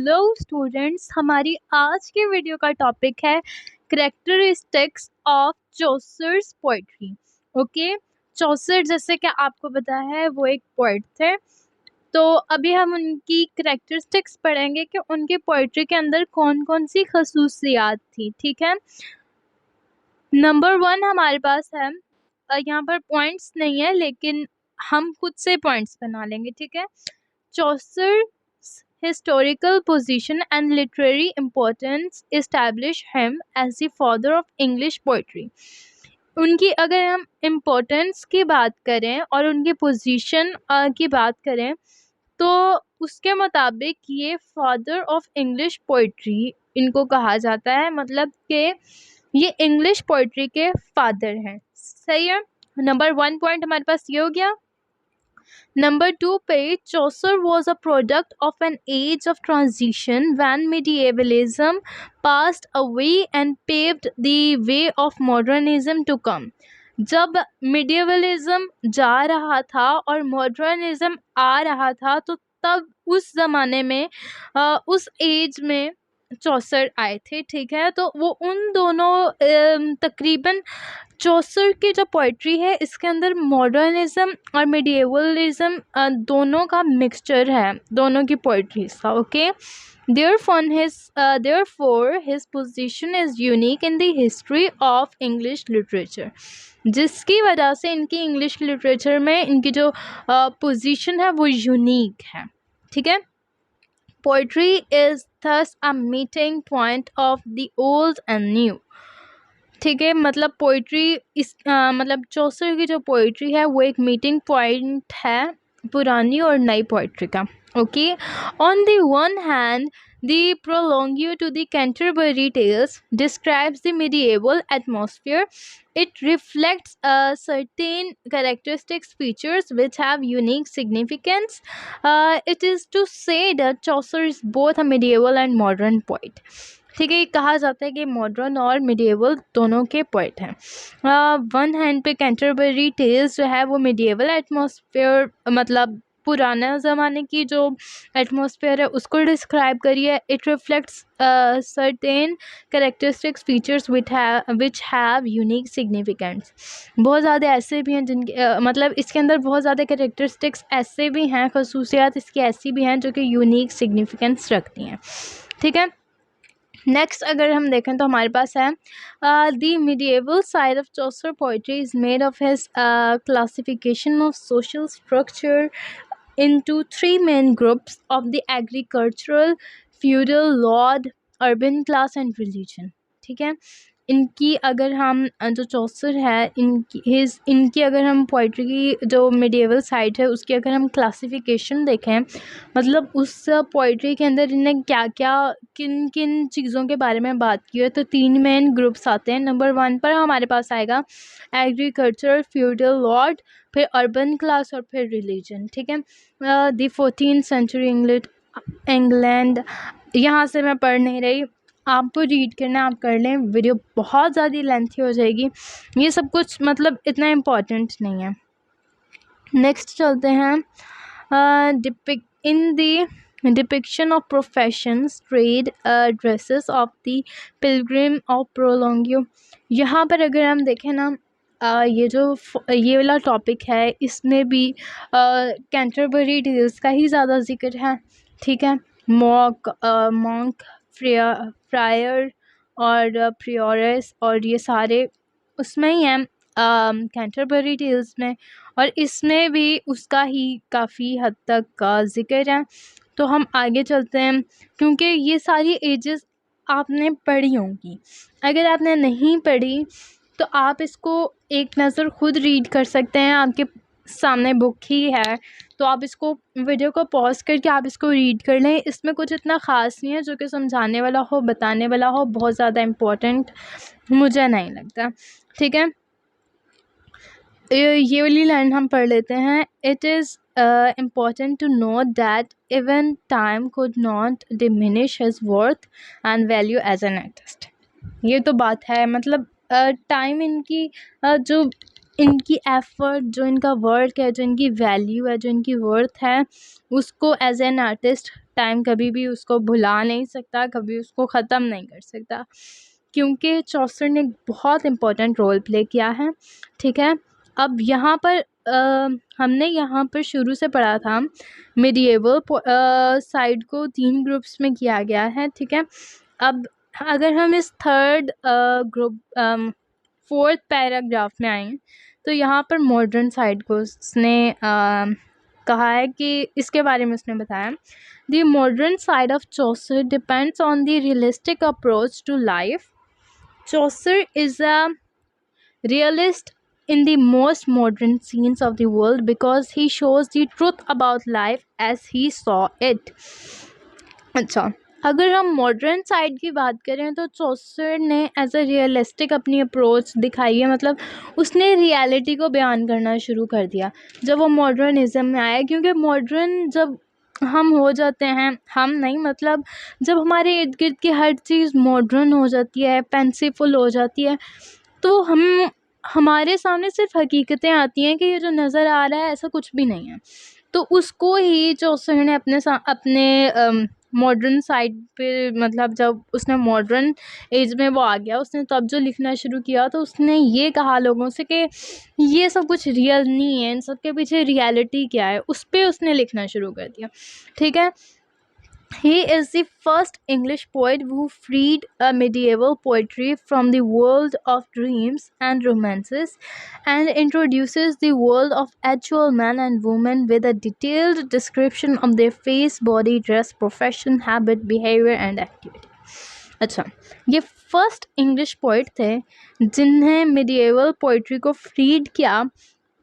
Hello students, हमारी आज के वीडियो का टॉपिक है characteristics of Chaucer's poetry. Okay, Chaucer जैसे कि आपको पता है वो एक पोइट थे। तो अभी हम उनकी करेक्टरिस्टिक्स पढ़ेंगे कि उनके पोइट्री के अंदर कौन कौन सी खसूसियात थी। ठीक है, नंबर 1 हमारे पास है। यहाँ पर पॉइंट्स नहीं है लेकिन हम खुद से पॉइंट्स बना लेंगे। ठीक है, चौसर historical position and literary importance establish him as the father of English poetry। उनकी अगर हम इम्पोर्टेंस की बात करें और उनकी पोजीशन की बात करें तो उसके मुताबिक ये फादर ऑफ इंग्लिश पोइट्री इनको कहा जाता है, मतलब कि ये इंग्लिश पोइट्री के फादर हैं। सही है, नंबर 1 पॉइंट हमारे पास ये हो गया। Number 2 पे Chaucer was a product of an age of transition when medievalism passed away and paved the way of modernism to come। जब medievalism जा रहा था और modernism आ रहा था तो तब उस ज़माने में उस एज में चौसर आए थे। ठीक है, तो वो उन दोनों तकरीबन चौसर की जो पोइट्री है इसके अंदर मॉडर्निज्म और मिडिएवलिज्म दोनों का मिक्सचर है, दोनों की पोइट्रीज का। Okay, therefore his position is unique in the history of English literature। जिसकी वजह से इनकी इंग्लिश लिटरेचर में इनकी जो पोजीशन है वो यूनिक है। ठीक है, poetry is thus a meeting point of the old and new। ठीक है, मतलब पोइट्री मतलब चौसर की जो पोइट्री है वो एक मीटिंग पॉइंट है पुरानी और नई पोइट्री का। Okay, on the one hand the prologue to the Canterbury Tales describes the medieval atmosphere। It reflects certain characteristics features which have unique significance। It is to say that Chaucer is both a medieval and modern poet। ठीक है, कहा जाता है कि modern और medieval दोनों के poet हैं। वन हैंड पे कैंटरबरी टेल्स जो है वो मिडिएवल एटमॉस्फेयर, मतलब पुराना ज़माने की जो एटमॉस्फेयर है उसको डिस्क्राइब करिए। It reflects certain characteristics features which have unique significance. बहुत ज़्यादा ऐसे भी हैं जिनके मतलब इसके अंदर बहुत ज़्यादा कैरेक्टरिस्टिक्स ऐसे भी हैं, खसूसियात इसकी ऐसी भी हैं जो कि यूनिक सिग्निफिकेंस रखती हैं। ठीक है, नेक्स्ट अगर हम देखें तो हमारे पास है the medieval side of Chaucer poetry is made of his classification of social structure into 3 main groups of the agricultural, feudal, lord, urban class and religion। ठीक है, इनकी अगर हम जो चौसर है इनकी अगर हम पोइट्री की जो मिडिएवल साइड है उसकी अगर हम क्लासिफिकेशन देखें, मतलब उस पोइट्री के अंदर इन्हें क्या क्या किन किन चीज़ों के बारे में बात की है, तो 3 मेन ग्रुप्स आते हैं। नंबर 1 पर हमारे पास आएगा एग्रीकल्चर, फ्यूडल, लॉर्ड, फिर अर्बन क्लास और फिर रिलीजन। ठीक है, द 14th सेंचुरी इंग्लैंड, यहाँ से मैं पढ़ नहीं रही, आपको रीड करना आप कर लें, वीडियो बहुत ज़्यादा लेंथी हो जाएगी, ये सब कुछ मतलब इतना इम्पोर्टेंट नहीं है। नेक्स्ट चलते हैं in the depiction of professions, trade, dresses of the pilgrim of prologue. यहाँ पर अगर हम देखें ना ये वाला टॉपिक है इसमें भी कैंटरबरी टेल्स का ही ज़्यादा जिक्र है। ठीक है, मॉन्क, फ्रायर और प्रियोरस और ये सारे उसमें ही हैं कैंटरबरी टेल्स में, और इसमें भी उसका ही काफ़ी हद तक का जिक्र है। तो हम आगे चलते हैं, क्योंकि ये सारी एजेस आपने पढ़ी होंगी। अगर आपने नहीं पढ़ी तो आप इसको एक नज़र खुद रीड कर सकते हैं, आपके सामने बुक ही है, तो आप इसको वीडियो को पॉज करके आप इसको रीड कर लें। इसमें कुछ इतना ख़ास नहीं है जो कि समझाने वाला हो, बताने वाला हो, बहुत ज़्यादा इम्पोर्टेंट मुझे नहीं लगता। ठीक है, ये वाली लाइन हम पढ़ लेते हैं। It is important to note that even time could not diminish his worth and value as an artist। ये तो बात है, मतलब टाइम इनकी जो इनकी एफ़र्ट, जो इनका वर्क है, जो इनकी वैल्यू है, जो इनकी वर्थ है, उसको एज एन आर्टिस्ट टाइम कभी भी उसको भुला नहीं सकता, कभी उसको ख़त्म नहीं कर सकता, क्योंकि चौसर ने एक बहुत इम्पोर्टेंट रोल प्ले किया है। ठीक है, अब यहाँ पर हमने यहाँ पर शुरू से पढ़ा था मिडिएवल साइड को 3 ग्रुप्स में किया गया है। ठीक है, अब अगर हम इस थर्ड ग्रुप 4th पैराग्राफ में आएँ तो यहाँ पर मॉडर्न साइड को उसने कहा है कि इसके बारे में उसने बताया, the modern side of Chaucer depends on the realistic approach to life. Chaucer is a realist in the most modern scenes of the world because he shows the truth about life as he saw it. अच्छा, अगर हम modern side की बात करें तो चौसर ने as a realistic अपनी approach दिखाई है, मतलब उसने रियलिटी को बयान करना शुरू कर दिया जब वो मॉडर्निज़म में आया, क्योंकि मॉडर्न जब हम हो जाते हैं, हम नहीं मतलब जब हमारे इर्द गिर्द की हर चीज़ मॉडर्न हो जाती है, फैंसीफुल हो जाती है, तो हमारे सामने सिर्फ हकीकतें आती हैं कि ये जो नज़र आ रहा है ऐसा कुछ भी नहीं है। तो उसको ही चौसर ने अपने मॉडर्न साइड पे, मतलब जब उसने मॉडर्न एज में वो आ गया, उसने तब जो लिखना शुरू किया तो उसने ये कहा लोगों से कि ये सब कुछ रियल नहीं है, इन सब के पीछे रियलिटी क्या है, उस पे उसने लिखना शुरू कर दिया। ठीक है, he is the first English poet who freed a medieval poetry from the world of dreams and romances and introduces the world of actual men and women with a detailed description of their face, body, dress, profession, habit, behavior and activity. अच्छा, ये first English poet थे जिन्हें medieval poetry को freed किया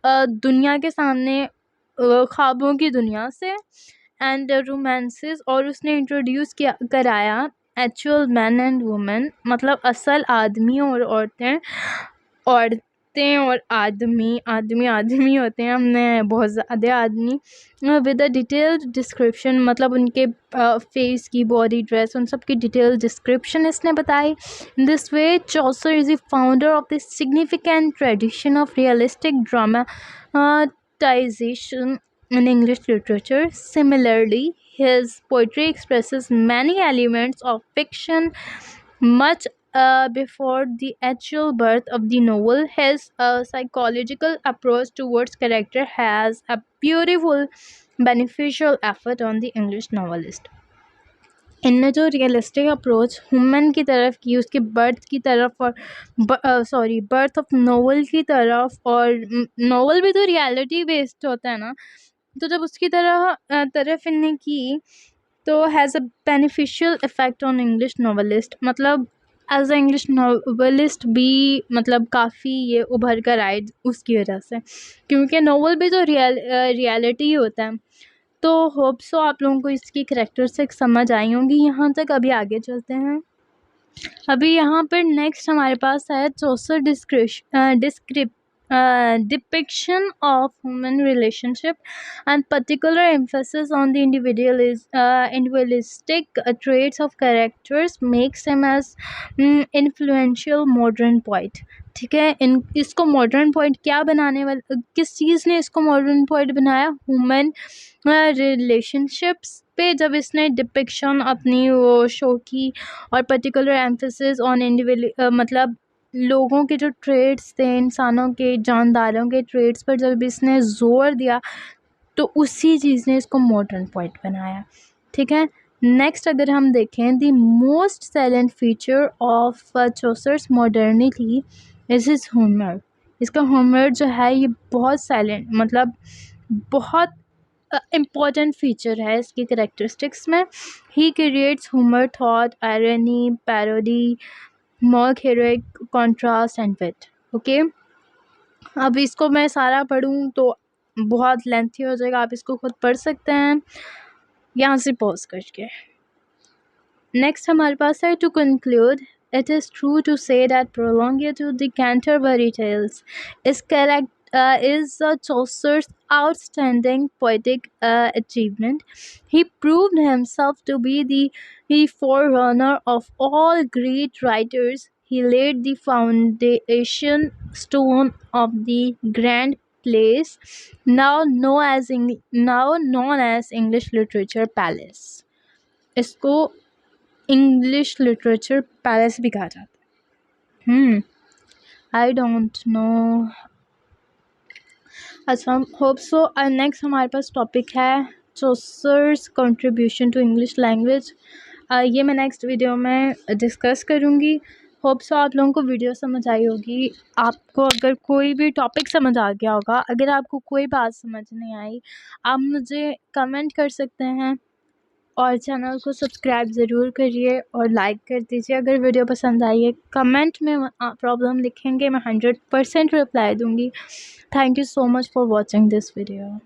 दुनिया के सामने, ख्वाबों की दुनिया से एंड रोमांसेस, और उसने इंट्रोड्यूस किया कराया एक्चुअल मैन एंड वुमेन, मतलब असल आदमी और औरतें और आदमी आदमी होते हैं, हमने बहुत ज़्यादा आदमी, विद अ डिटेल्ड डिस्क्रिप्शन, मतलब उनके फेस की, बॉडी, ड्रेस, उन सब की डिटेल डिस्क्रिप्शन इसने बताई। In this way Chaucer is the founder of the significant tradition of realistic dramatisation in English literature. Similarly, his poetry expresses many elements of fiction much before the actual birth of the novel. His psychological approach towards character has a beautiful, beneficial effect on the English novelist. इनने जो realistic approach human की तरफ की, उसके birth की तरफ और birth of novel की तरफ, और नॉवल भी तो रियलिटी बेस्ड होता है ना, तो जब उसकी तरफ इनने की तो has a beneficial effect on English novelist, मतलब एज अ इंग्लिश नॉवलिस्ट भी मतलब काफ़ी ये उभर कर आए उसकी वजह से, क्योंकि नॉवल भी तो रियलिटी ही होता है। तो होप सो आप लोगों को इसकी करैक्टरिस्टिक्स समझ आई होंगी यहाँ तक। अभी आगे चलते हैं। अभी यहाँ पर नेक्स्ट हमारे पास है चौसर depiction of human relationship and particular emphasis on the individualistic traits of characters makes him as influential modern poet. ठीक है, इसको मॉडर्न पोइट क्या बनाने वाला, किस चीज़ ने इसको मॉडर्न पोइट बनाया? ह्यूमन रिलेशनशिप्स पे जब इसने डिपिक्शन अपनी वो शो की, और पर्टिकुलर एम्फेसिस ऑन मतलब लोगों के जो ट्रेड्स थे, इंसानों के, जानदारों के ट्रेड्स पर जब इसने ज़ोर दिया तो उसी चीज़ ने इसको मॉडर्न पोइट बनाया। ठीक है, नेक्स्ट अगर हम देखें, the most salient feature of Chaucer's modernity is his humour. इसका ह्यूमर जो है ये बहुत सैलेंट, मतलब बहुत इम्पॉर्टेंट फीचर है इसकी करेक्टरिस्टिक्स में। He creates humour, thought, irony, parody, mock, heroic, contrast and wit. Okay, अब इसको मैं सारा पढ़ूँ तो बहुत लेंथी हो जाएगा, आप इसको खुद पढ़ सकते हैं यहाँ से पॉज करके। नेक्स्ट हमारे पास है, to conclude it is true to say that Prologue to the Canterbury Tales is Chaucer's outstanding poetic achievement. He proved himself to be the forerunner of all great writers. He laid the foundation stone of the grand plays now known as English Literature Palace. इसको English literature palace भी कहा जाता है। I don't know. अच्छा, hope so. Next हमारे पास topic है Chaucer's contribution to English language. ये मैं नेक्स्ट वीडियो में डिस्कस करूँगी। होप सो आप लोगों को वीडियो समझ आई होगी। आपको अगर कोई भी टॉपिक समझ आ गया होगा, अगर आपको कोई बात समझ नहीं आई, आप मुझे कमेंट कर सकते हैं और चैनल को सब्सक्राइब ज़रूर करिए और लाइक कर दीजिए अगर वीडियो पसंद आई है। कमेंट में प्रॉब्लम लिखेंगे, मैं 100% रिप्लाई दूँगी। Thank you so much for watching this video.